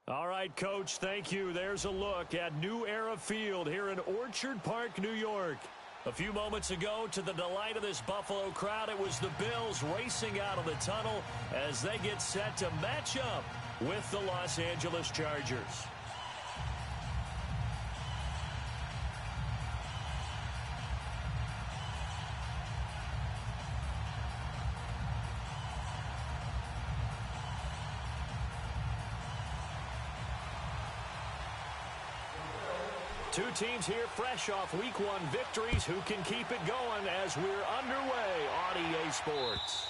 All right, Coach, thank you. There's a look at New Era Field here in Orchard Park, New York. A few moments ago, to the delight of this Buffalo crowd, it was the Bills racing out of the tunnel as they get set to match up with the Los Angeles Chargers. Two teams here fresh off Week 1 victories who can keep it going as we're underway on EA Sports.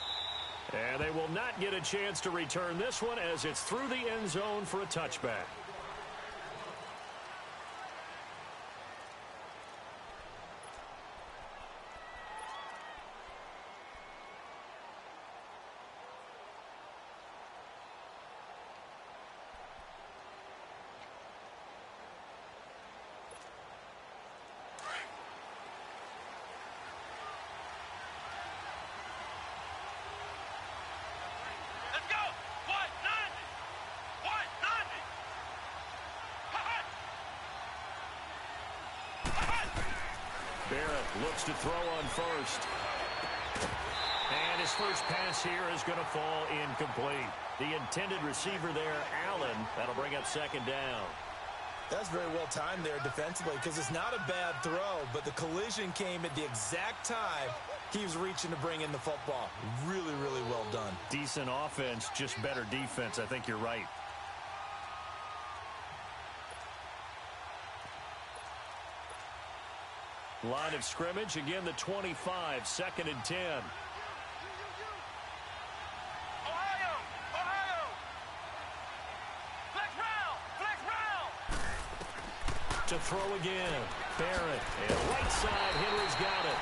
And they will not get a chance to return this one as it's through the end zone for a touchback. Looks to throw on first. And his first pass here is going to fall incomplete. The intended receiver there, Allen, that'll bring up second down. That's very well timed there defensively because it's not a bad throw, but the collision came at the exact time he was reaching to bring in the football. Really, really well done. Decent offense, just better defense. I think you're right. Line of scrimmage, again the 25, 2nd and 10. Ohio! Flex round! To throw again, Barrett, and right side, Henry's got it.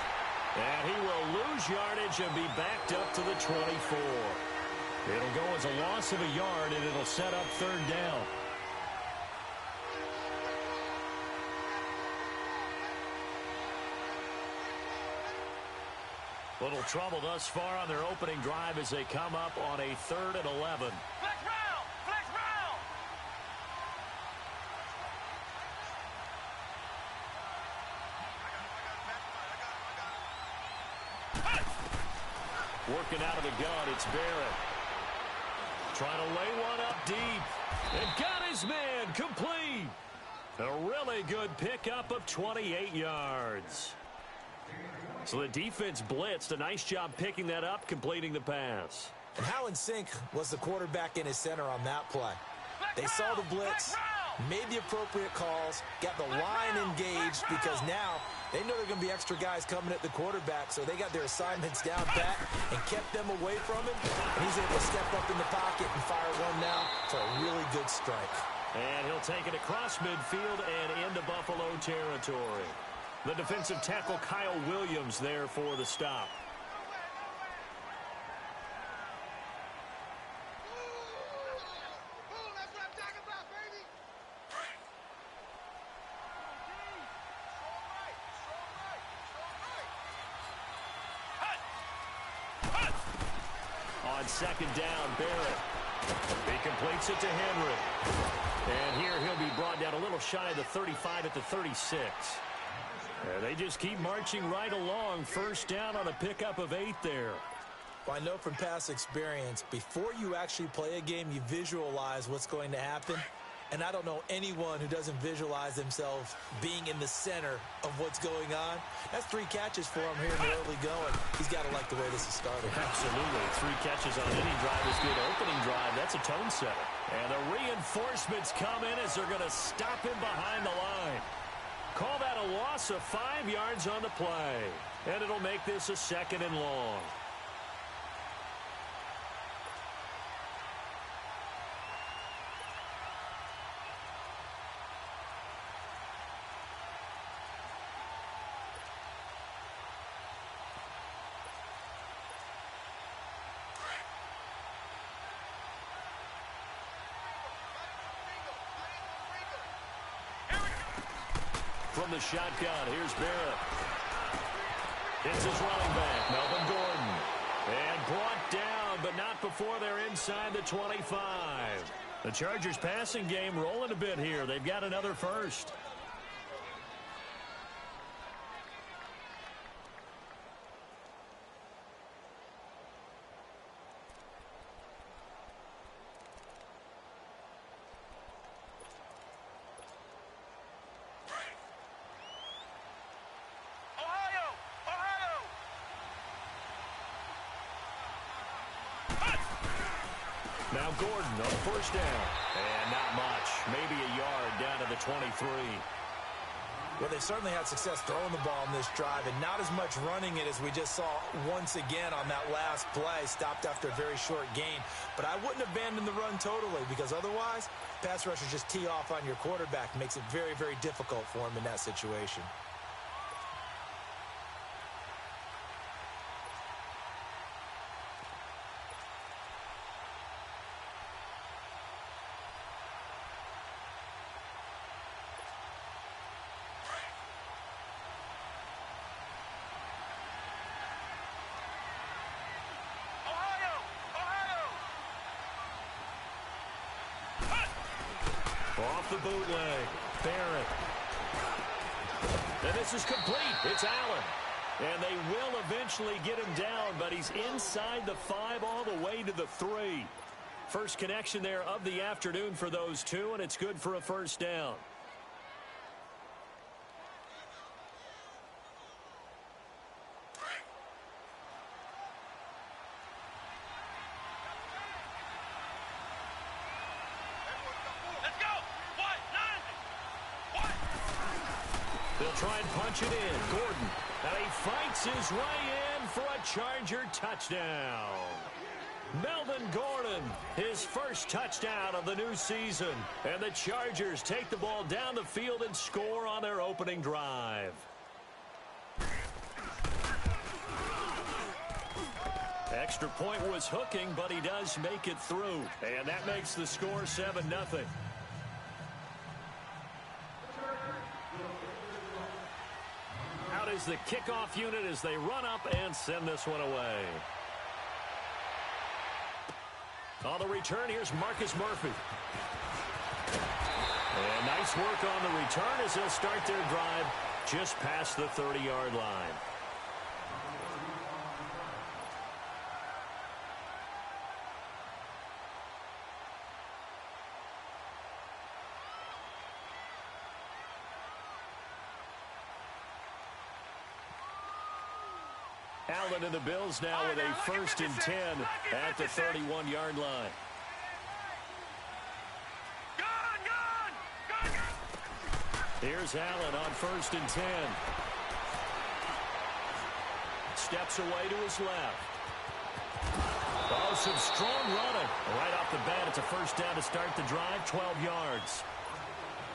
And he will lose yardage and be backed up to the 24. It'll go as a loss of a yard, and it'll set up 3rd down. Little trouble thus far on their opening drive as they come up on a 3rd and 11. Flex round! Working out of the gun, it's Barrett. Trying to lay one up deep. And got his man complete. A really good pickup of 28 yards. So the defense blitzed. A nice job picking that up, completing the pass. And how in sync was the quarterback in his center on that play? They saw the blitz, made the appropriate calls, got the line engaged because now they know there are going to be extra guys coming at the quarterback, so they got their assignments down pat and kept them away from him. And he's able to step up in the pocket and fire one now for a really good strike. And he'll take it across midfield and into Buffalo territory. The defensive tackle, Kyle Williams, there for the stop. On 2nd down, Barrett. He completes it to Henry. And here he'll be brought down a little shy of the 35 at the 36. They just keep marching right along. 1st down on a pickup of 8 there. Well, I know from past experience, before you actually play a game, you visualize what's going to happen. And I don't know anyone who doesn't visualize themselves being in the center of what's going on. That's 3 catches for him here in the early going. He's got to like the way this is started. Absolutely. 3 catches on any drive is good. Opening drive, that's a tone setter. And the reinforcements come in as they're going to stop him behind the line. Call that a loss of 5 yards on the play. And it'll make this a 2nd and long. From the shotgun, here's Barrett. It's his running back, Melvin Gordon. And brought down, but not before they're inside the 25. The Chargers passing game rolling a bit here. They've got another first. Now Gordon on first down. And not much. Maybe a yard down to the 23. Well, they certainly had success throwing the ball in this drive, and not as much running it as we just saw once again on that last play. Stopped after a very short gain. But I wouldn't abandon the run totally, because otherwise, pass rushers just tee off on your quarterback. Makes it very, very difficult for him in that situation. Off the bootleg. Barrett. And this is complete. It's Allen. And they will eventually get him down, but he's inside the 5 all the way to the 3. First connection there of the afternoon for those two, and it's good for a first down. They'll try and punch it in. Gordon. And he fights his way in for a Charger touchdown. Melvin Gordon, his first touchdown of the new season. And the Chargers take the ball down the field and score on their opening drive. Extra point was hooking, but he does make it through. And that makes the score 7-0. Out is the kickoff unit as they run up and send this one away. On the return, here's Marcus Murphy. And nice work on the return as they'll start their drive just past the 30-yard line. Allen and the Bills now with a 1st and 10 at the 31-yard line. Here's Allen on 1st and 10. Steps away to his left. Oh, some strong running. Right off the bat, it's a first down to start the drive, 12 yards.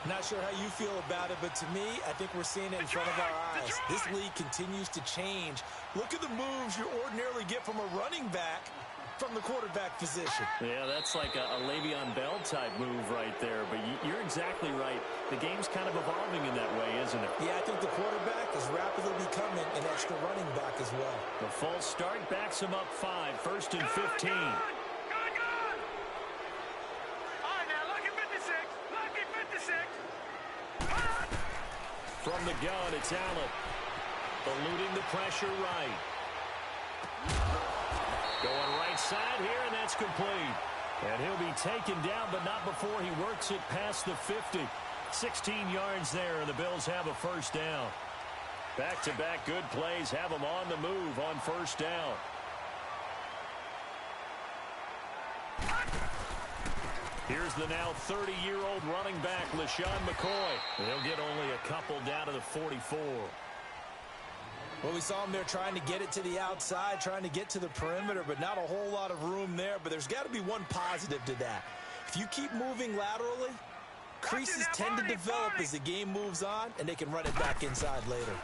Not sure how you feel about it, but to me, I think we're seeing it in front of our eyes. This league continues to change. Look at the moves you ordinarily get from a running back from the quarterback position. Yeah, that's like a Le'Veon Bell type move right there, but you're exactly right. The game's kind of evolving in that way, isn't it? Yeah, I think the quarterback is rapidly becoming an extra running back as well. The false start backs him up 5, 1st and 15. From the gun, it's Allen. Eluding the pressure right. Going right side here, and that's complete. And he'll be taken down, but not before he works it past the 50. 16 yards there, and the Bills have a first down. Back-to-back good plays have them on the move on first down. Here's the now 30-year-old running back, LaShawn McCoy. He'll get only a couple down to the 44. Well, we saw him there trying to get it to the outside, trying to get to the perimeter, but not a whole lot of room there. But there's got to be one positive to that. If you keep moving laterally, creases tend to develop as the game moves on, and they can run it back inside later.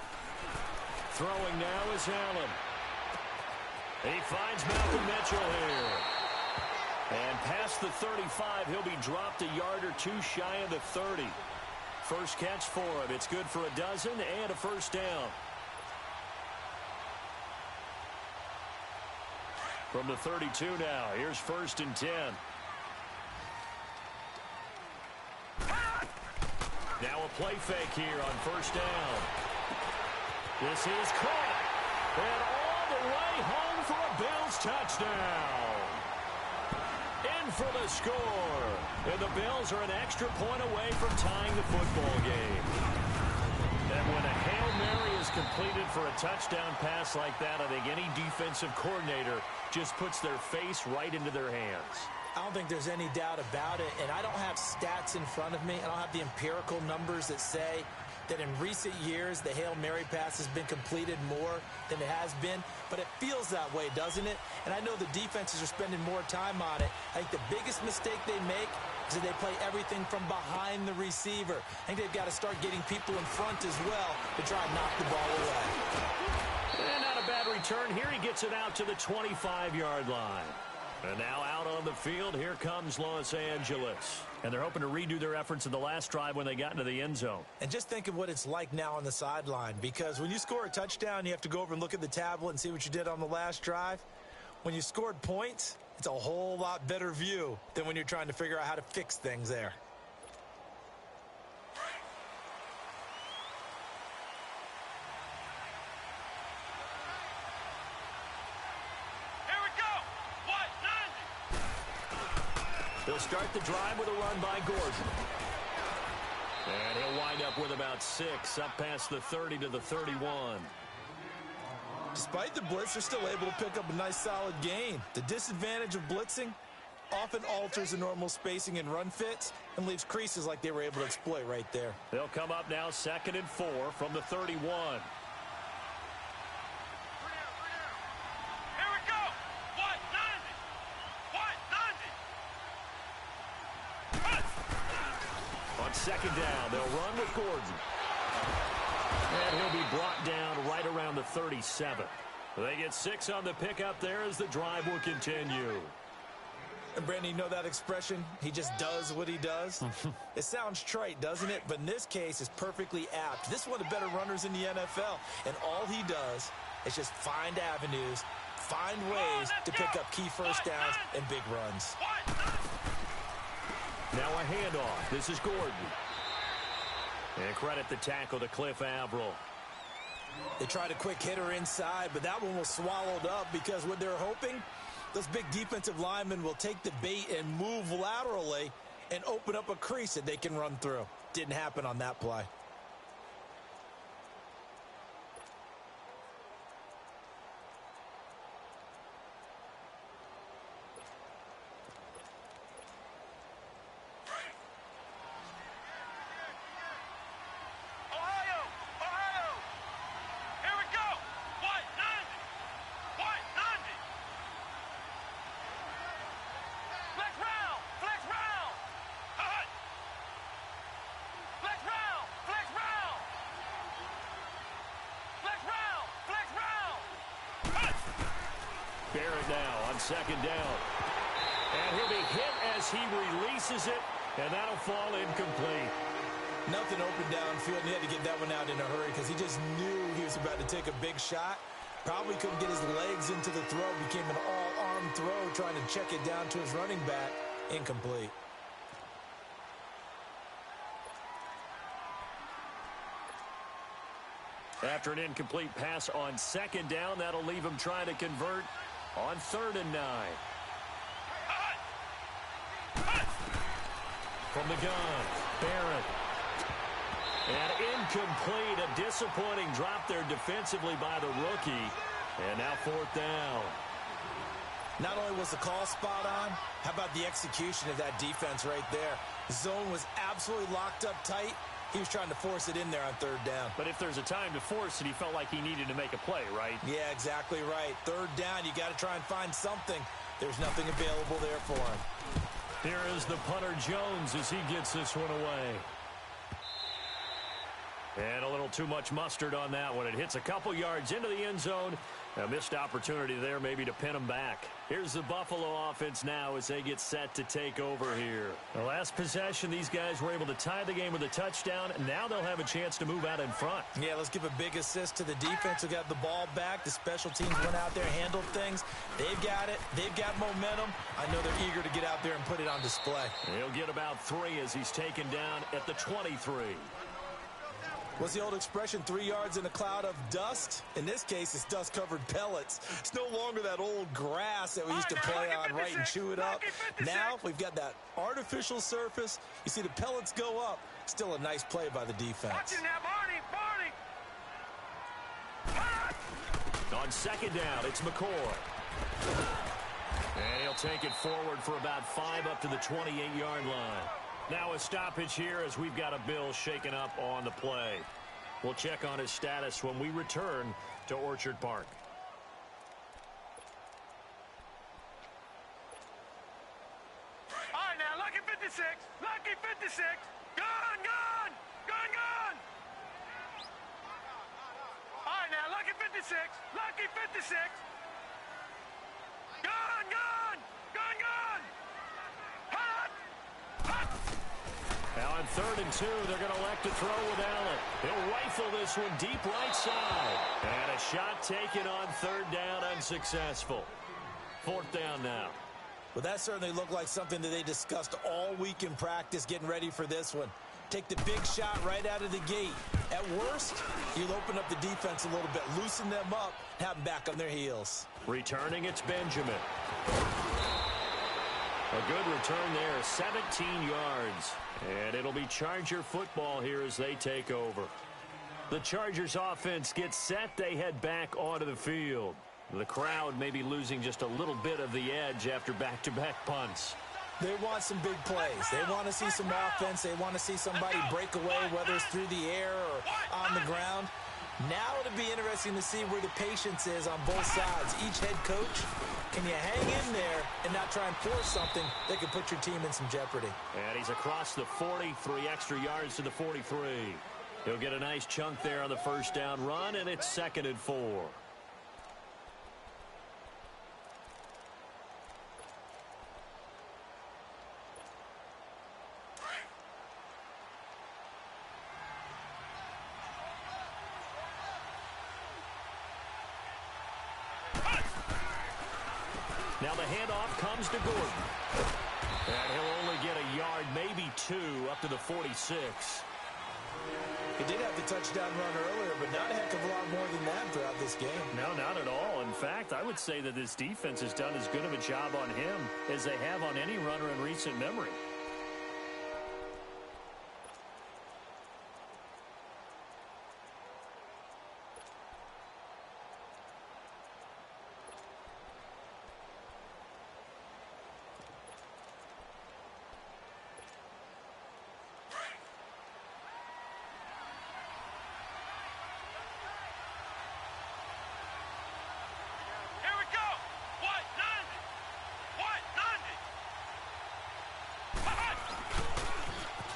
Throwing now is Allen. He finds Malcolm Mitchell here. And past the 35, he'll be dropped a yard or two shy of the 30. First catch for him. It's good for a dozen and a first down. From the 32 now, here's 1st and 10. Now a play fake here on first down. This is caught. And all the way home for a Bills touchdown. In for the score. And the Bills are an extra point away from tying the football game. And when a Hail Mary is completed for a touchdown pass like that, I think any defensive coordinator just puts their face right into their hands. I don't think there's any doubt about it, and I don't have stats in front of me. I don't have the empirical numbers that say that in recent years the Hail Mary pass has been completed more than it has been, but it feels that way, doesn't it? And I know the defenses are spending more time on it. I think the biggest mistake they make is that they play everything from behind the receiver. I think they've got to start getting people in front as well to try and knock the ball away. And not a bad return here. He gets it out to the 25-yard line. And now out on the field, here comes Los Angeles. And they're hoping to redo their efforts in the last drive when they got into the end zone. And just think of what it's like now on the sideline, because when you score a touchdown, you have to go over and look at the tablet and see what you did on the last drive. When you scored points, it's a whole lot better view than when you're trying to figure out how to fix things there. They'll start the drive with a run by Gordon. And he'll wind up with about 6, up past the 30 to the 31. Despite the blitz, they're still able to pick up a nice solid gain. The disadvantage of blitzing often alters the normal spacing and run fits and leaves creases like they were able to exploit right there. They'll come up now 2nd and 4 from the 31. Second down, they'll run with Gordon. And he'll be brought down right around the 37. They get 6 on the pickup there as the drive will continue. And Brandon, you know that expression? He just does what he does? It sounds trite, doesn't it? But in this case, it's perfectly apt. This is one of the better runners in the NFL. And all he does is just find avenues, find ways to pick up key first downs and big runs. Now a handoff. This is Gordon. And credit the tackle to Cliff Averill. They tried a quick hitter inside, but that one was swallowed up because what they're hoping, those big defensive linemen will take the bait and move laterally and open up a crease that they can run through. Didn't happen on that play. Barrett now on second down. And he'll be hit as he releases it, and that'll fall incomplete. Nothing open downfield, and he had to get that one out in a hurry because he just knew he was about to take a big shot. Probably couldn't get his legs into the throw. Became an all-arm throw, trying to check it down to his running back. Incomplete. After an incomplete pass on second down, that'll leave him trying to convert on 3rd and 9. From the gun, Barrett. And incomplete, a disappointing drop there defensively by the rookie. And now 4th down. Not only was the call spot on, how about the execution of that defense right there? The zone was absolutely locked up tight. He was trying to force it in there on 3rd down. But if there's a time to force it, he felt like he needed to make a play, right? Yeah, exactly right. 3rd down, you got to try and find something. There's nothing available there for him. Here is the punter Jones as he gets this one away. And a little too much mustard on that one. It hits a couple yards into the end zone, A missed opportunity there maybe to pin them back. Here's the Buffalo offense now as they get set to take over here. The last possession, these guys were able to tie the game with a touchdown, and now they'll have a chance to move out in front. Yeah, let's give a big assist to the defense who got the ball back. The special teams went out there, handled things. They've got it. They've got momentum. I know they're eager to get out there and put it on display. He'll get about 3 as he's taken down at the 23. What's the old expression, 3 yards in a cloud of dust? In this case, it's dust-covered pellets. It's no longer that old grass that we used to play on, right, and chew it up. Now we've got that artificial surface. You see the pellets go up. Still a nice play by the defense. On second down, it's McCoy. And he'll take it forward for about 5 up to the 28-yard line. Now a stoppage here as we've got a Bill shaken up on the play. We'll check on his status when we return to Orchard Park. All right, now, lucky 56. Lucky 56. Gun, gun. Gun, gun. All right, now, lucky 56. Lucky 56. Gun, gun. Gun, gun. Hot. Hot. Now on 3rd and 2, they're going to elect to throw with Allen. He'll rifle this one deep right side. And a shot taken on 3rd down, unsuccessful. 4th down now. Well, that certainly looked like something that they discussed all week in practice, getting ready for this one. Take the big shot right out of the gate. At worst, you'll open up the defense a little bit, loosen them up, have them back on their heels. Returning, it's Benjamin. A good return there, 17 yards. And it'll be Charger football here as they take over. The Chargers offense gets set. They head back onto the field. The crowd may be losing just a little bit of the edge after back-to-back punts. They want some big plays. They want to see some offense. They want to see somebody break away, whether it's through the air or on the ground. Now it'll be interesting to see where the patience is on both sides. Each head coach, can you hang in there and not try and force something that could put your team in some jeopardy? And he's across the 40, 3 extra yards to the 43. He'll get a nice chunk there on the 1st down run, and it's 2nd and 4. Now the handoff comes to Gordon. And he'll only get a yard, maybe 2, up to the 46. He did have the touchdown run earlier, but not a heck of a lot more than that throughout this game. No, not at all. In fact, I would say that this defense has done as good of a job on him as they have on any runner in recent memory.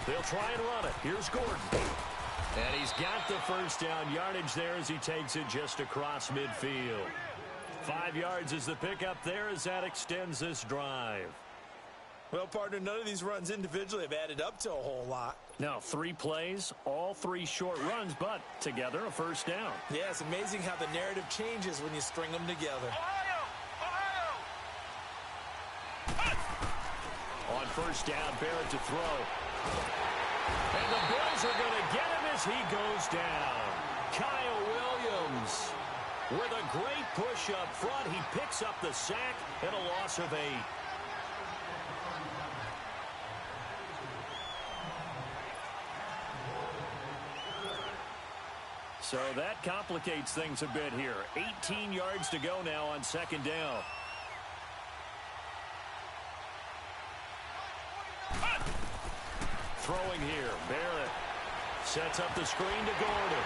They'll try and run it. Here's Gordon. And he's got the 1st down yardage there as he takes it just across midfield. 5 yards is the pickup there as that extends this drive. Well, partner, none of these runs individually have added up to a whole lot. Now, 3 plays, all 3 short runs, but together a 1st down. Yeah, it's amazing how the narrative changes when you string them together. On 1st down, Barrett to throw. And the Bills are going to get him as he goes down. Kyle Williams with a great push up front. He picks up the sack and a loss of 8. So that complicates things a bit here. 18 yards to go now on 2nd down. Throwing here, Barrett sets up the screen to Gordon.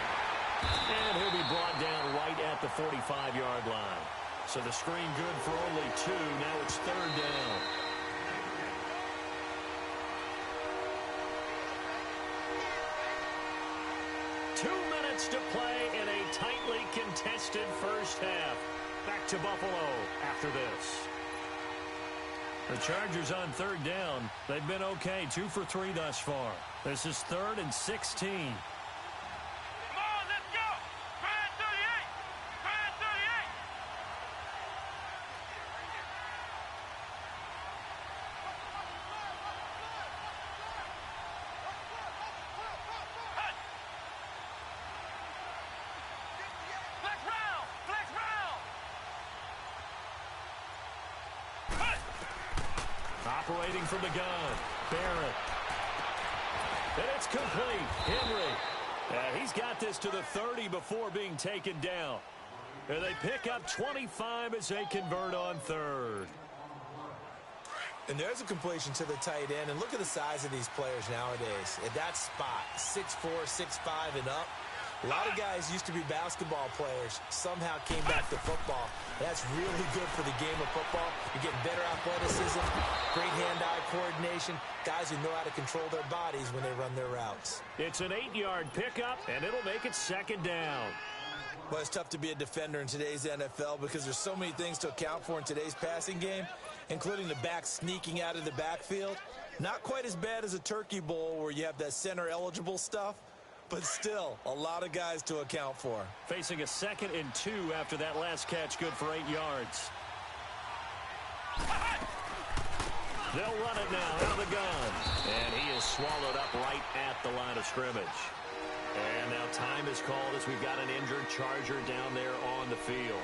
And he'll be brought down right at the 45-yard line. So the screen good for only 2. Now it's 3rd down. Two minutes to play in a tightly contested first half. back to Buffalo after this. The Chargers on third down. They've been okay, 2 for 3 thus far. This is 3rd and 16. Operating from the gun, Barrett. And it's complete. Henry. He's got this to the 30 before being taken down. And they pick up 25 as they convert on 3rd. And there's a completion to the tight end. And look at the size of these players nowadays. At that spot, 6'4", 6'5", and up. A lot of guys used to be basketball players, somehow came back to football. That's really good for the game of football. You're getting better athleticism, great hand-eye coordination, guys who know how to control their bodies when they run their routes. It's an 8-yard pickup, and it'll make it 2nd down. Well, it's tough to be a defender in today's NFL because there's so many things to account for in today's passing game, including the back sneaking out of the backfield. Not quite as bad as a turkey bowl where you have that center-eligible stuff, but still, a lot of guys to account for. Facing a 2nd and 2 after that last catch, good for 8 yards. They'll run it now out of the gun. And he is swallowed up right at the line of scrimmage. And now time is called as we've got an injured Charger down there on the field.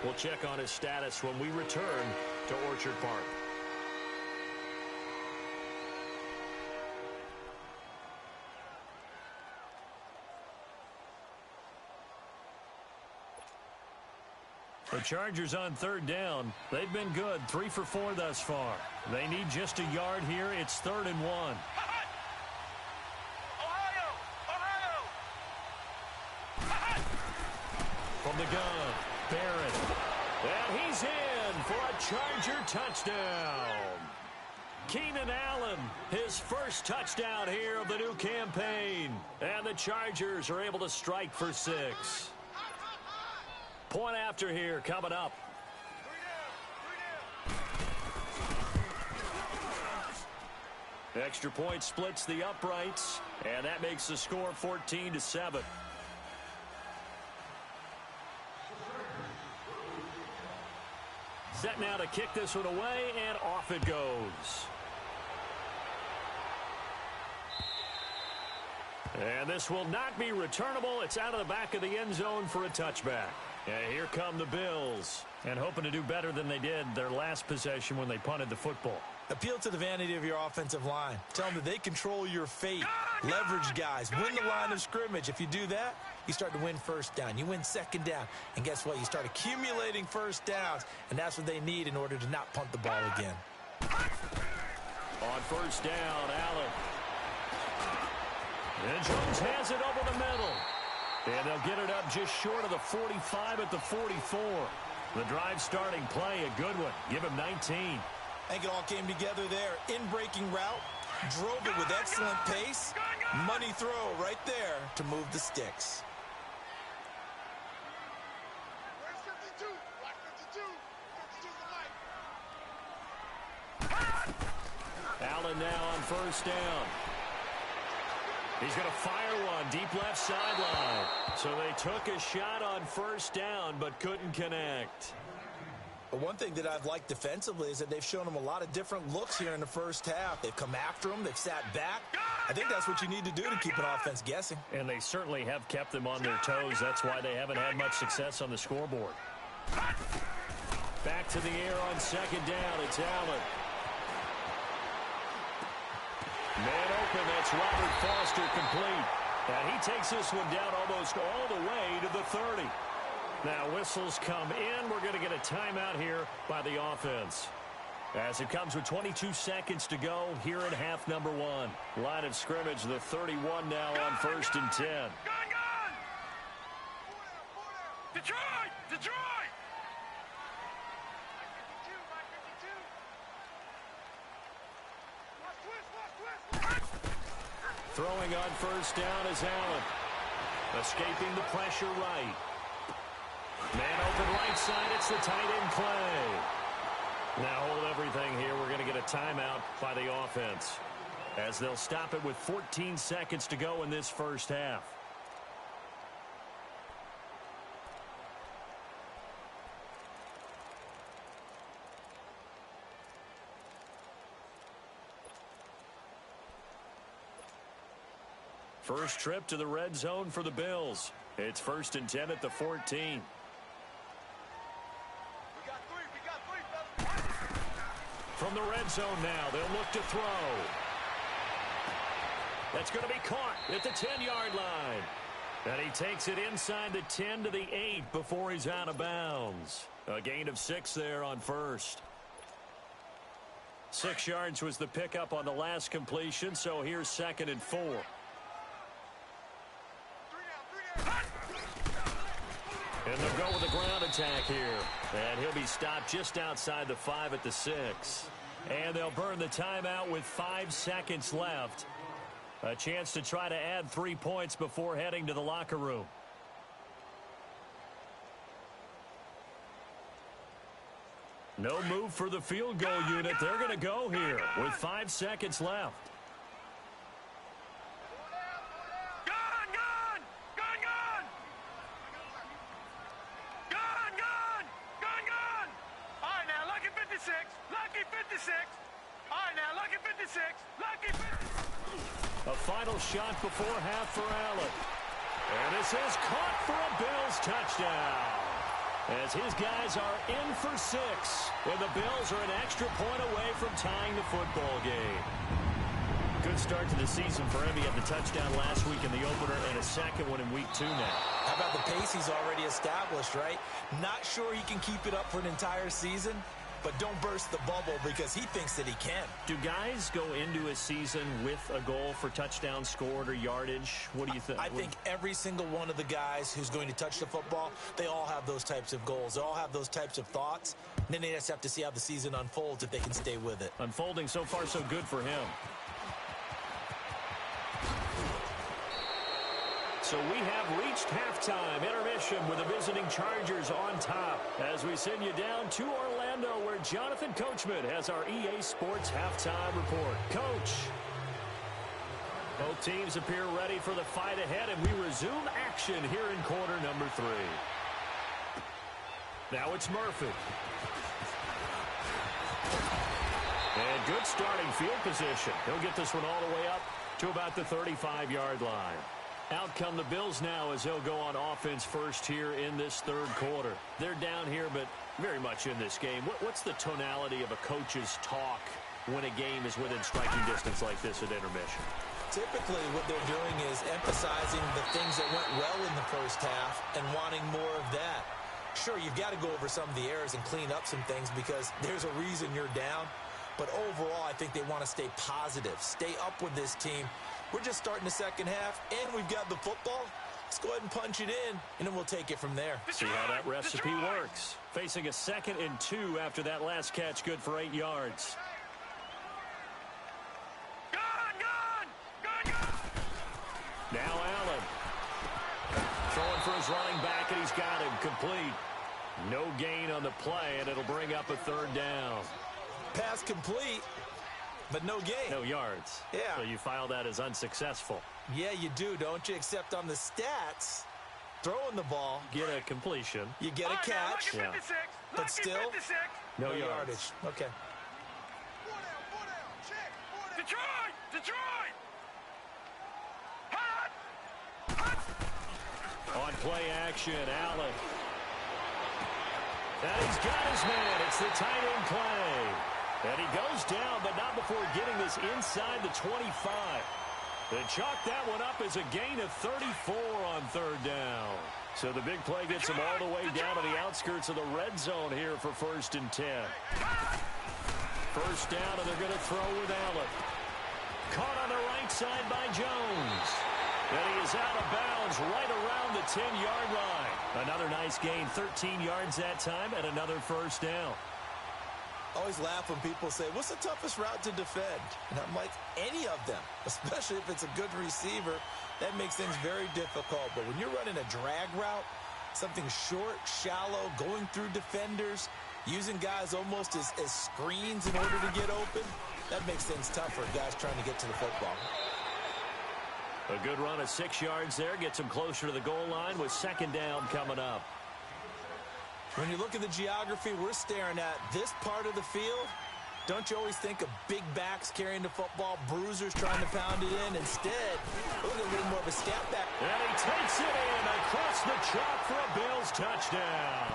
We'll check on his status when we return to Orchard Park. The Chargers on 3rd down. They've been good, 3 for 4 thus far. They need just a yard here. It's 3rd and 1. From the gun, Barrett. And he's in for a Charger touchdown. Keenan Allen, his first touchdown here of the new campaign. And the Chargers are able to strike for 6. Point after here coming up. Extra point splits the uprights, and that makes the score 14-7. Set now to kick this one away, and off it goes. And this will not be returnable. It's out of the back of the end zone for a touchback. And here come the Bills, and hoping to do better than they did their last possession when they punted the football. Appeal to the vanity of your offensive line. Tell them that they control your fate. Leverage guys. Win the line of scrimmage. If you do that, you start to win 1st down. You win 2nd down. And guess what? You start accumulating 1st downs, and that's what they need in order to not punt the ball again. On 1st down, Allen. And Jones has it over the middle. And they'll get it up just short of the 45 at the 44. The drive starting play, a good one. Give him 19. I think it all came together there. In-breaking route, drove it with excellent pace. Money throw right there to move the sticks. Allen now on 1st down. He's going to fire one deep left sideline. So they took a shot on 1st down but couldn't connect. But one thing that I've liked defensively is that they've shown them a lot of different looks here in the 1st half. They've come after them. They've sat back. I think that's what you need to do to keep an offense guessing. And they certainly have kept them on their toes. That's why they haven't had much success on the scoreboard. Back to the air on 2nd down. It's Allen. Man open, that's Robert Foster complete. And he takes this one down almost all the way to the 30. Now whistles come in. We're going to get a timeout here by the offense. As it comes with 22 seconds to go here in half number 1. Line of scrimmage, the 31 now on 1st and 10. Gun! Detroit! Throwing on 1st down is Allen. Escaping the pressure right. Man open right side. It's the tight end Clay. Now hold everything here. We're going to get a timeout by the offense, as they'll stop it with 14 seconds to go in this first half. First trip to the red zone for the Bills. It's 1st and 10 at the 14. From the red zone now, they'll look to throw. That's going to be caught at the 10-yard line. And he takes it inside the 10 to the 8 before he's out of bounds. A gain of 6 there on first. 6 yards was the pickup on the last completion, so here's 2nd and 4. And they'll go with a ground attack here. And he'll be stopped just outside the 5 at the 6. And they'll burn the timeout with 5 seconds left. A chance to try to add 3 points before heading to the locker room. No move for the field goal unit. They're going to go here with 5 seconds left. A final shot before half for Allen. And this is caught for a Bills touchdown, as his guys are in for 6. And the Bills are an extra point away from tying the football game. Good start to the season for him. He had the touchdown last week in the opener and a second one in week 2 now. How about the pace he's already established, right? Not sure he can keep it up for an entire season, but don't burst the bubble because he thinks that he can. Do guys go into a season with a goal for touchdowns scored or yardage? What do you think? I think every single one of the guys who's going to touch the football, they all have those types of goals. They all have those types of thoughts. And then they just have to see how the season unfolds if they can stay with it. Unfolding so far so good for him. So we have reached halftime intermission with the visiting Chargers on top as we send you down to Orlando, where Jonathan Coachman has our EA Sports halftime report. Coach. Both teams appear ready for the fight ahead, and we resume action here in quarter number 3. Now it's Murphy. And good starting field position. He'll get this one all the way up to about the 35-yard line. Out come the Bills now as they'll go on offense first here in this third quarter. They're down here, but very much in this game. What's the tonality of a coach's talk when a game is within striking distance like this at intermission? Typically, what they're doing is emphasizing the things that went well in the first half and wanting more of that. Sure, you've got to go over some of the errors and clean up some things because there's a reason you're down. But overall, I think they want to stay positive, stay up with this team. We're just starting the second half, and we've got the football. Let's go ahead and punch it in, and then we'll take it from there. See how that recipe works. Facing a 2nd and 2 after that last catch, good for 8 yards. Now Allen. Throwing for his running back, and he's got him complete. No gain on the play, and it'll bring up a 3rd down. Pass complete, but no gain. No yards. Yeah. So you file that as unsuccessful. Yeah, you do, don't you? Except on the stats, throwing the ball. Get a completion. You get a catch. Yeah. But still, no yardage. Okay. Detroit! On play action, Allen. And he's got his man. It's the tight end Clay. And he goes down, but not before getting this inside the 25. They chalk that one up as a gain of 34 on 3rd down. So the big play gets him all the way down to the outskirts of the red zone here for 1st and 10. First down, and they're going to throw with Allen. Caught on the right side by Jones. And he is out of bounds right around the 10-yard line. Another nice gain, 13 yards that time, and another 1st down. Always laugh when people say, what's the toughest route to defend? And I'm like, any of them, especially if it's a good receiver. That makes things very difficult. But when you're running a drag route, Something short, shallow, going through defenders, using guys almost as screens in order to get open. That makes things tough for guys trying to get to the football. A good run of 6 yards there gets them closer to the goal line with second down coming up. When you look at the geography we're staring at, this part of the field, don't you always think of big backs carrying the football, bruisers trying to pound it in? Instead, look at a little more of a scat back. And he takes it in across the chalk for a Bills touchdown.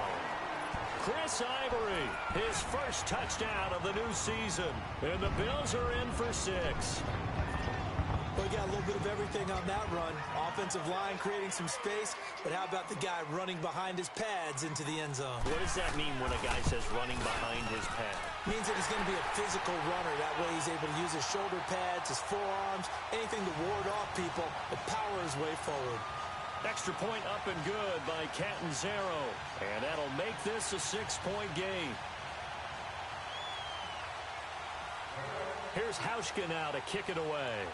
Chris Ivory, his first touchdown of the new season. And the Bills are in for 6. Well, we got a little bit of everything on that run. Offensive line creating some space, but how about the guy running behind his pads into the end zone? What does that mean when a guy says running behind his pad? Means that he's going to be a physical runner. That way he's able to use his shoulder pads, his forearms, anything to ward off people, and power his way forward. Extra point up and good by Catanzaro. And that'll make this a 6-point game. Here's Hauschka now to kick it away.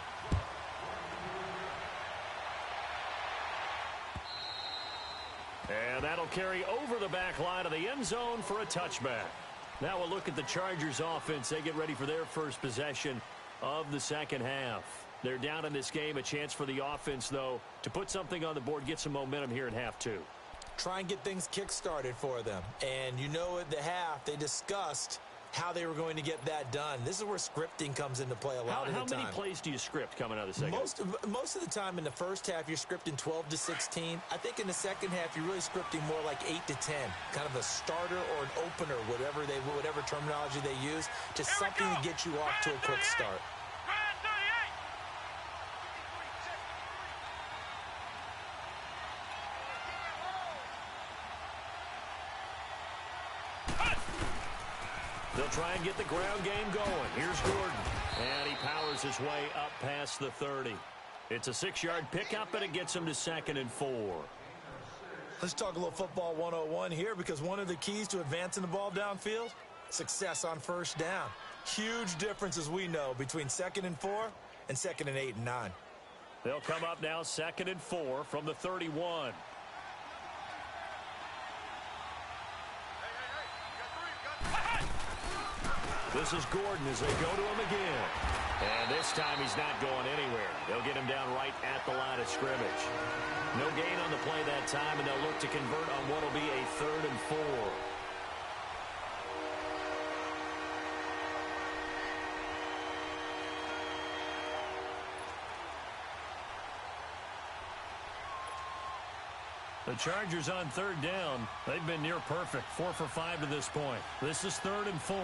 And that'll carry over the back line of the end zone for a touchback. Now we'll look at the Chargers offense. They get ready for their first possession of the second half. They're down in this game. A chance for the offense, though, to put something on the board, get some momentum here in half 2. Try and get things kick-started for them. And you know at the half, they discussed how they were going to get that done. This is where scripting comes into play a lot of the time. How many plays do you script coming out of the second? Most of the time in the first half, you're scripting 12 to 16. I think in the second half, you're really scripting more like 8 to 10. Kind of a starter or an opener, whatever terminology they use. Just something to get you off to a quick start. They'll try and get the ground game going. Here's Gordon. And he powers his way up past the 30. It's a 6-yard pickup, and it gets him to 2nd and 4. Let's talk a little football 101 here, because one of the keys to advancing the ball downfield, success on first down. Huge difference, as we know, between 2nd and 4 and 2nd and 8 and 9. They'll come up now 2nd and 4 from the 31. This is Gordon as they go to him again. And this time he's not going anywhere. They'll get him down right at the line of scrimmage. No gain on the play that time, and they'll look to convert on what will be a 3rd and 4. The Chargers on 3rd down. They've been near perfect. 4 for 5 to this point. This is 3rd and 4.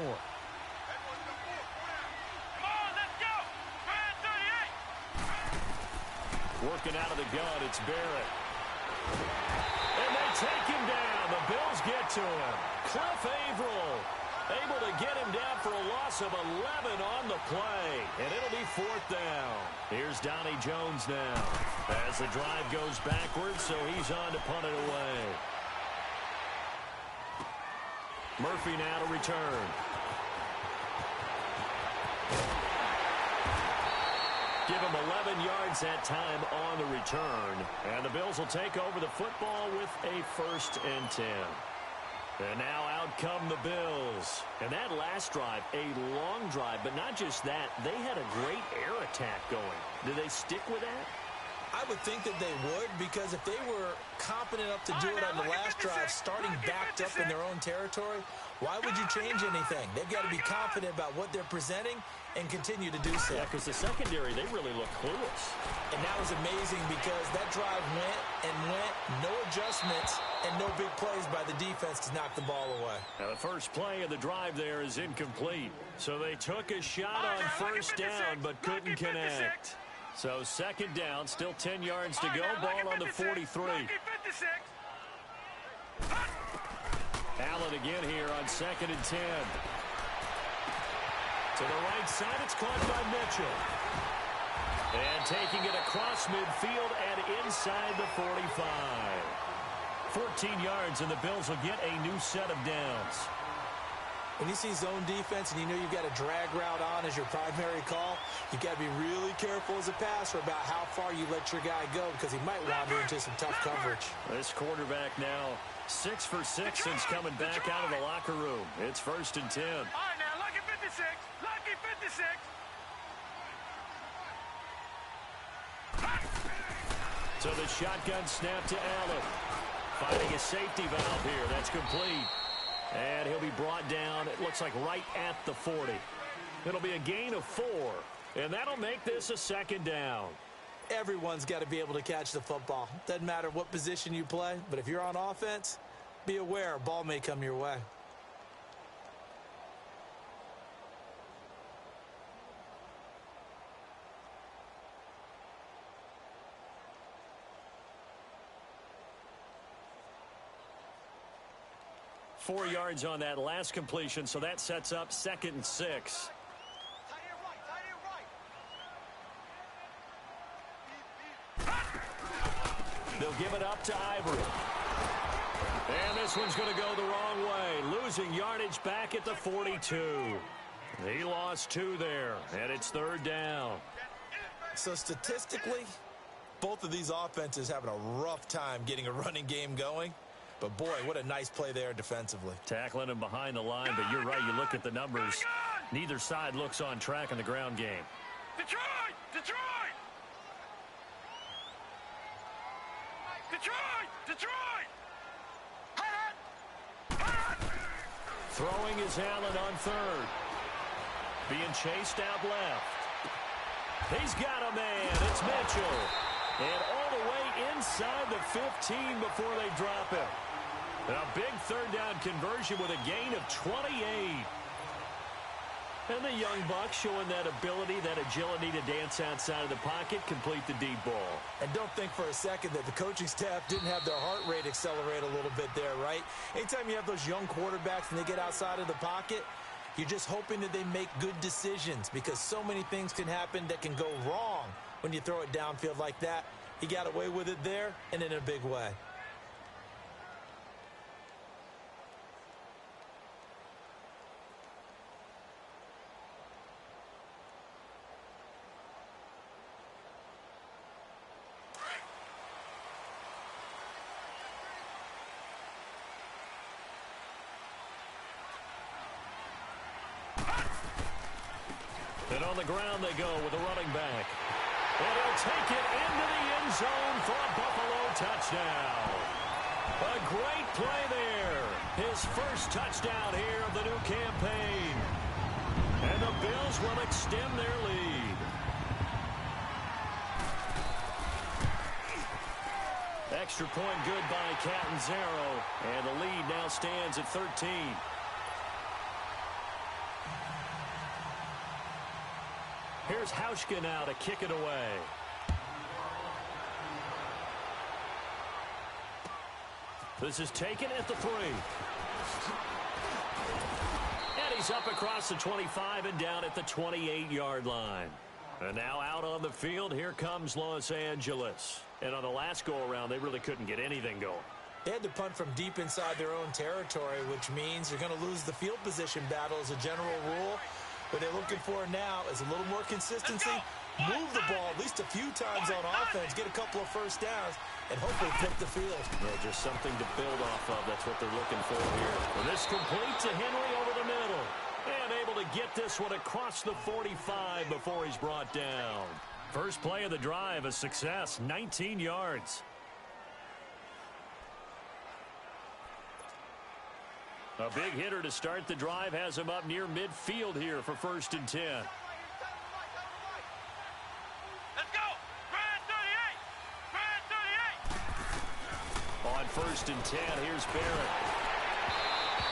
Working out of the gun, it's Barrett. And they take him down. The Bills get to him. Cliff Averill able to get him down for a loss of 11 on the play. And it'll be 4th down. Here's Donnie Jones now. As the drive goes backwards, so he's on to punt it away. Murphy now to return. Give him 11 yards that time on the return. And the Bills will take over the football with a 1st and 10. And now out come the Bills. And that last drive, a long drive, but not just that. They had a great air attack going. Did they stick with that? I would think that they would, because if they were competent enough to do it on the last drive, starting backed up in their own territory, why would you change anything? They've got to be confident about what they're presenting and continue to do so. Yeah, because the secondary, they really look clueless. And that was amazing, because that drive went and went, no adjustments, and no big plays by the defense to knock the ball away. Now, the first play of the drive there is incomplete. So they took a shot on first down, but couldn't connect. So 2nd down, still 10 yards to go. Ball on the 43. Allen again here on 2nd and 10. To the right side, it's caught by Mitchell. And taking it across midfield and inside the 45. 14 yards, and the Bills will get a new set of downs. When you see zone defense and you know you've got a drag route on as your primary call, you've got to be really careful as a passer about how far you let your guy go because he might wander into some tough coverage. This quarterback now 6 for 6 since coming back out of the locker room. It's 1st and 10. All right, now, lucky 56. Lucky 56. So the shotgun snap to Allen. Finding a safety valve here. That's complete. And he'll be brought down, it looks like right at the 40. It'll be a gain of 4. And that'll make this a 2nd down. Everyone's got to be able to catch the football. Doesn't matter what position you play, but if you're on offense, be aware a ball may come your way. Four yards on that last completion, so that sets up 2nd and 6. They'll give it up to Ivory. And this one's going to go the wrong way. Losing yardage back at the 42. He lost 2 there, and it's 3rd down. So statistically, both of these offenses having a rough time getting a running game going. But, boy, what a nice play there defensively. Tackling him behind the line, but you're right. You look at the numbers. Neither side looks on track in the ground game. Detroit! Detroit! Detroit! Detroit! Throwing is Allen on 3rd. Being chased out left. He's got a man. It's Mitchell. And all the way inside the 15 before they drop him. And a big 3rd down conversion with a gain of 28. And the young buck showing that ability, that agility to dance outside of the pocket, complete the deep ball. And don't think for a second that the coaching staff didn't have their heart rate accelerate a little bit there, right? Anytime you have those young quarterbacks and they get outside of the pocket, you're just hoping that they make good decisions because so many things can happen that can go wrong when you throw it downfield like that. He got away with it there and in a big way. And on the ground they go with a running back. And he'll take it into the end zone for a Buffalo touchdown. A great play there. His first touchdown here of the new campaign. And the Bills will extend their lead. Extra point good by Catanzaro. And the lead now stands at 13. Here's Hauschka now to kick it away. This is taken at the 3. And he's up across the 25 and down at the 28-yard line. And now out on the field, here comes Los Angeles. And on the last go-around, they really couldn't get anything going. They had to punt from deep inside their own territory, which means you're going to lose the field position battle as a general rule. What they're looking for now is a little more consistency, move the ball at least a few times on offense, get a couple of first downs, and hopefully flip the field. Yeah, just something to build off of. That's what they're looking for here. And this complete to Henry over the middle. And able to get this one across the 45 before he's brought down. First play of the drive, a success, 19 yards. A big hitter to start the drive has him up near midfield here for 1st and 10. Let's go! Grand 38! Grand 38! On 1st and 10, here's Barrett.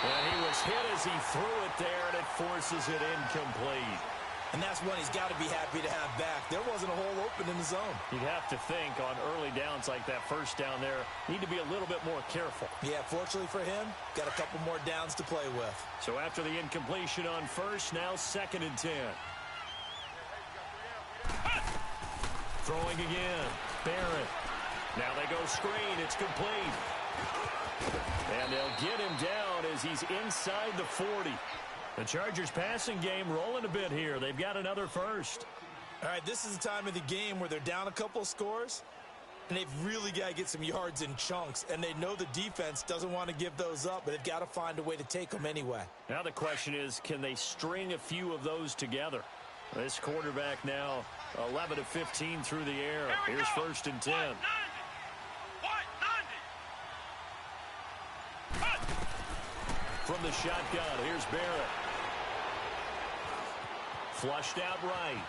And he was hit as he threw it there, and it forces it incomplete. And that's one he's got to be happy to have back. There wasn't a hole open in the zone. You'd have to think on early downs like that first down there, need to be a little bit more careful. Yeah, fortunately for him, got a couple more downs to play with. So after the incompletion on 1st, now 2nd and 10. Throwing again. Barrett. Now they go screen. It's complete. And they'll get him down as he's inside the 40. The Chargers passing game rolling a bit here. They've got another first. All right, this is the time of the game where they're down a couple of scores, and they've really got to get some yards in chunks, and they know the defense doesn't want to give those up, but they've got to find a way to take them anyway. Now the question is, can they string a few of those together? This quarterback now 11 of 15 through the air. Here's 1st and 10. From the shotgun, here's Barrett. Flushed out right.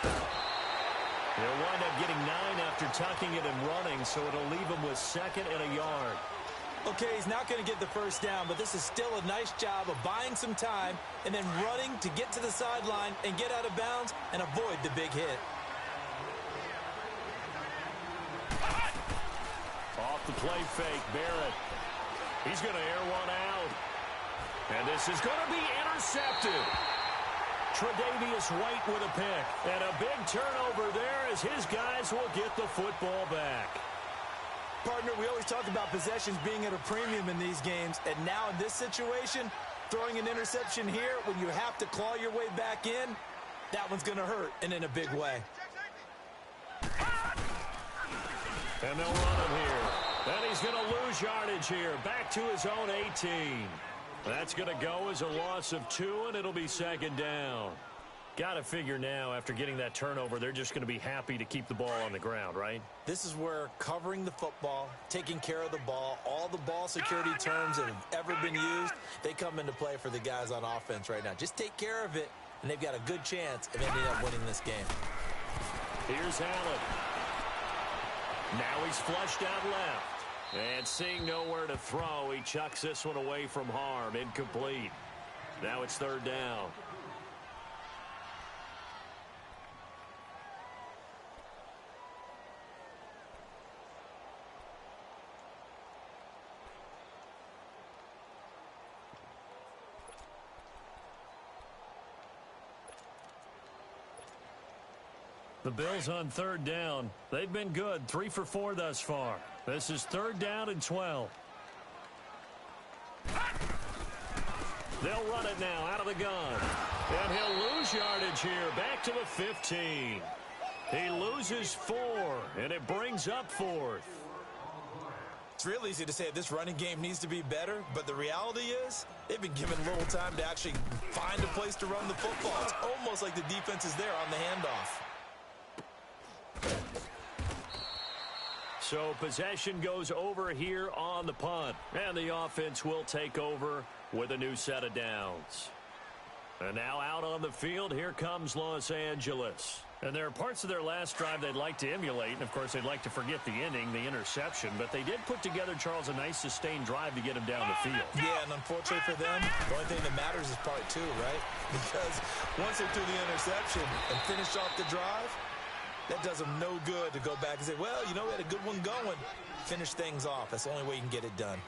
They'll wind up getting 9 after tucking it and running, so it'll leave them with 2nd and a yard. Okay, he's not going to get the first down, but this is still a nice job of buying some time and then running to get to the sideline and get out of bounds and avoid the big hit. Off the play fake, Barrett. He's going to air one out. And this is going to be intercepted. Tre'Davious White with a pick. And a big turnover there as his guys will get the football back. Partner, we always talk about possessions being at a premium in these games, and now in this situation, throwing an interception here when you have to claw your way back in, that one's going to hurt, and in a big way. And they'll run him here. And he's going to lose yardage here, back to his own 18. That's going to go as a loss of 2, and it'll be 2nd down. Got to figure now, after getting that turnover, they're just going to be happy to keep the ball on the ground, right? This is where covering the football, taking care of the ball, all the ball security terms that have ever been used, they come into play for the guys on offense right now. Just take care of it, and they've got a good chance of ending up winning this game. Here's Allen. Now he's flushed out left. And seeing nowhere to throw, he chucks this one away from harm. Incomplete. Now it's 3rd down. The Bills on 3rd down. They've been good, 3 for 4 thus far. This is 3rd down and 12. They'll run it now out of the gun. And he'll lose yardage here, back to the 15. He loses 4, and it brings up 4th. It's real easy to say this running game needs to be better, but the reality is they've been given little time to actually find a place to run the football. It's almost like the defense is there on the handoff. So possession goes over here on the punt. And the offense will take over with a new set of downs. And now out on the field, here comes Los Angeles. And there are parts of their last drive they'd like to emulate. And, of course, they'd like to forget the ending, the interception. But they did put together, Charles, a nice sustained drive to get him down the field. Yeah, and unfortunately for them, the only thing that matters is part 2, right? Because once they threw the interception and finished off the drive, that does them no good to go back and say, well, you know, we had a good one going. Finish things off. That's the only way you can get it done.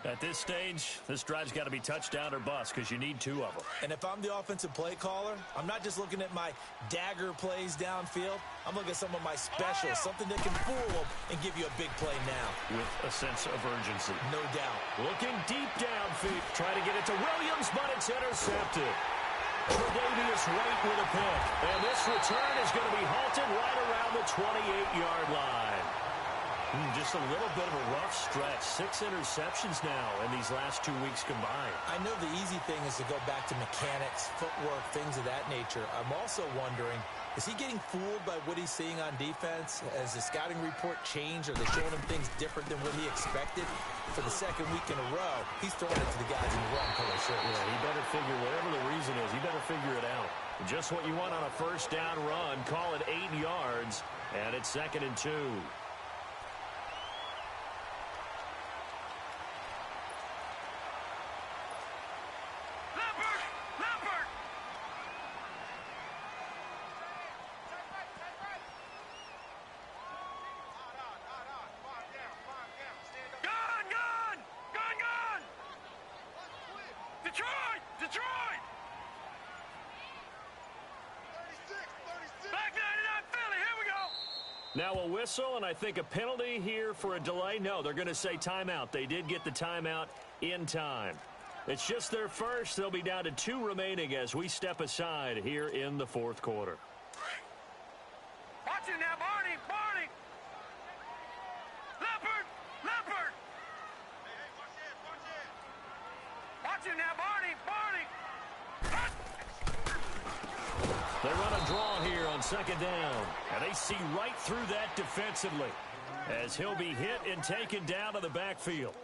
At this stage, this drive's got to be touchdown or bust because you need 2 of them. And if I'm the offensive play caller, I'm not just looking at my dagger plays downfield. I'm looking at some of my specials, something that can fool them and give you a big play now. With a sense of urgency. No doubt. Looking deep downfield. Trying to get it to Williams, but it's intercepted. Tre'Davious White with a pick. And this return is going to be halted right around the 28-yard line. Just a little bit of a rough stretch. 6 interceptions now in these last 2 weeks combined. I know the easy thing is to go back to mechanics, footwork, things of that nature. I'm also wondering, is he getting fooled by what he's seeing on defense? Has the scouting report changed? Are they showing him things different than what he expected? For the 2nd week in a row, he's throwing it to the guys in the wrong color shirts. Yeah, he better figure, whatever the reason is, he better figure it out. Just what you want on a 1st down run. Call it 8 yards, and it's 2nd and 2. Detroit! Back 99 Philly, here we go! Now a whistle and I think a penalty here for a delay. No, they're going to say timeout. They did get the timeout in time. It's just their first. They'll be down to 2 remaining as we step aside here in the fourth quarter. Watch it now, Barney! Barney! Leopard! Leopard! Hey, watch it now, Barney! Barney! They run a draw here on second down, and they see right through that defensively as he'll be hit and taken down to the backfield.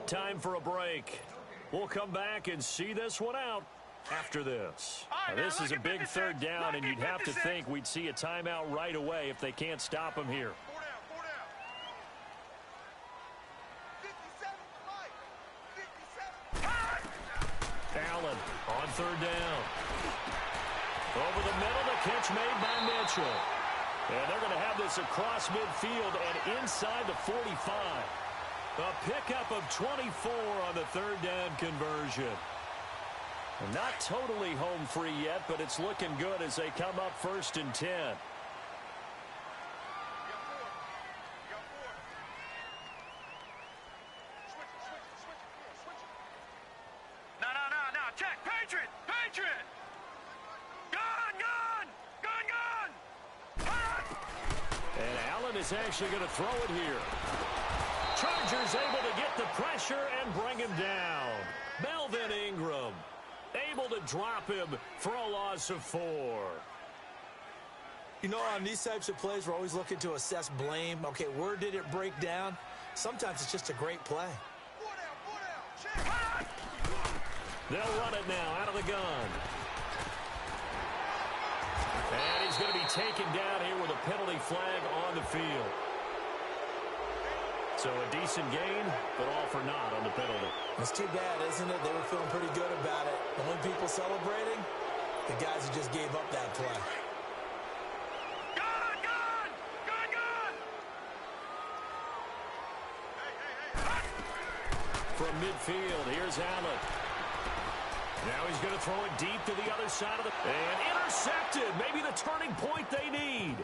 Time for a break. We'll come back and see this one out after this. Now, this is a big third down, and you'd have to think we'd see a timeout right away if they can't stop him here. 4 down. 57. Allen on third down. Over the middle, the catch made by Mitchell. And they're going to have this across midfield and inside the 45. A pickup of 24 on the third down conversion. Not totally home free yet, but it's looking good as they come up 1st and 10. No. Check. Patriot! Gun! And Allen is actually going to throw it here. Chargers able to get the pressure and bring him down. Melvin Ingram able to drop him for a loss of 4. You know, on these types of plays, we're always looking to assess blame. Okay, where did it break down? Sometimes it's just a great play. 4 down. They'll run it now out of the gun. And he's going to be taken down here with a penalty flag on the field. So a decent gain, but all for naught on the penalty. It's too bad, isn't it? They were feeling pretty good about it. The only people celebrating, the guys who just gave up that play. Gun! From midfield, here's Allen. Now he's going to throw it deep to the other side of the... And intercepted! Maybe the turning point they need.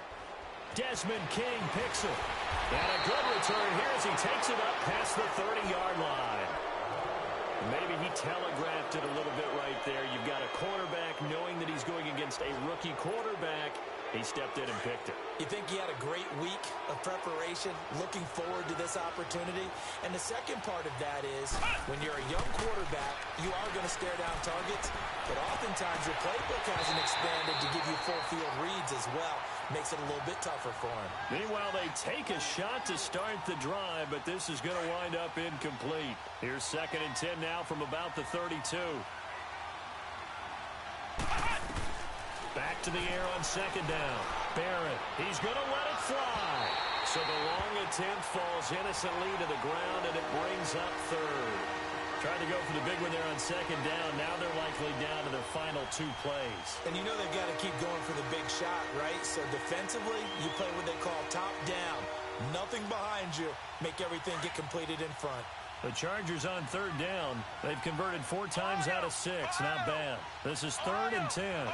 Desmond King picks it. And a good return here as he takes it up past the 30-yard line. Maybe he telegraphed it a little bit right there. You've got a quarterback knowing that he's going against a rookie quarterback. He stepped in and picked it. You think he had a great week of preparation, looking forward to this opportunity? And the second part of that is, when you're a young quarterback, you are going to stare down targets, but oftentimes your playbook hasn't expanded to give you full field reads as well. Makes it a little bit tougher for him. Meanwhile, they take a shot to start the drive, but this is going to wind up incomplete. Here's 2nd and 10 now from about the 32. Back to the air on 2nd down. Barrett, he's going to let it fly. So the long attempt falls innocently to the ground, and it brings up 3rd. Trying to go for the big one there on 2nd down. Now they're likely down to their final 2 plays. And you know they've got to keep going for the big shot, right? So defensively, you play what they call top down. Nothing behind you. Make everything get completed in front. The Chargers on 3rd down. They've converted 4 times out of 6. Not bad. This is 3rd and 10.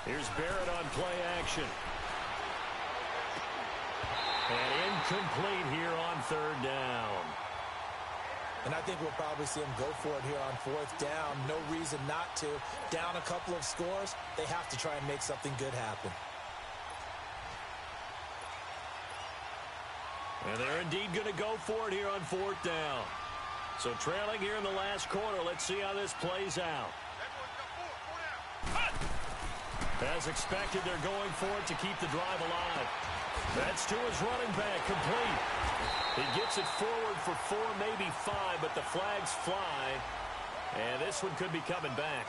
Here's Barrett on play action. And incomplete here on 3rd down. And I think we'll probably see him go for it here on 4th down. No reason not to. Down a couple of scores, they have to try and make something good happen. And they're indeed going to go for it here on 4th down. So trailing here in the last quarter, let's see how this plays out. As expected, they're going for it to keep the drive alive. That's to his running back, complete. He gets it forward for 4, maybe 5, but the flags fly. And this one could be coming back.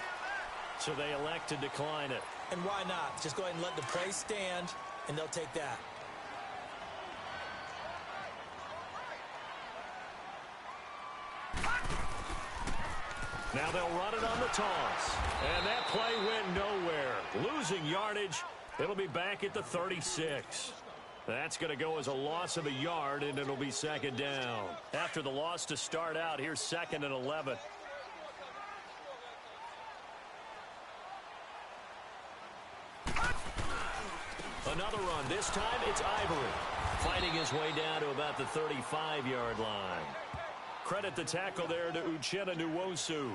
So they elect to decline it. And why not? Just go ahead and let the play stand, and they'll take that. Now they'll run it on the toss. And that play went nowhere. Losing yardage. It'll be back at the 36. That's going to go as a loss of a yard, and it'll be second down. After the loss to start out, here's 2nd and 11. Another run. This time it's Ivory, fighting his way down to about the 35-yard line. Credit the tackle there to Uchenna Nwosu.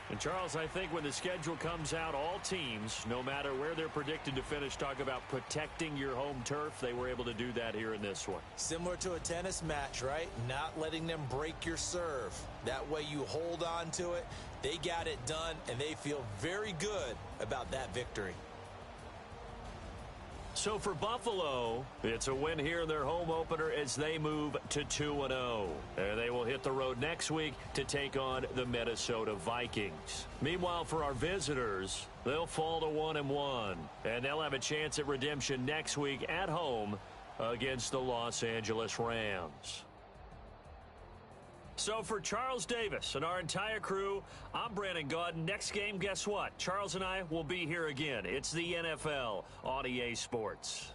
And, Charles, I think when the schedule comes out, all teams, no matter where they're predicted to finish, talk about protecting your home turf. They were able to do that here in this one. Similar to a tennis match, right? Not letting them break your serve. That way you hold on to it. They got it done, and they feel very good about that victory. So for Buffalo, it's a win here in their home opener as they move to 2-0. And they will hit the road next week to take on the Minnesota Vikings. Meanwhile, for our visitors, they'll fall to 1-1. And they'll have a chance at redemption next week at home against the Los Angeles Rams. So for Charles Davis and our entire crew, I'm Brandon Gaudin. Next game, guess what? Charles and I will be here again. It's the NFL on EA Sports.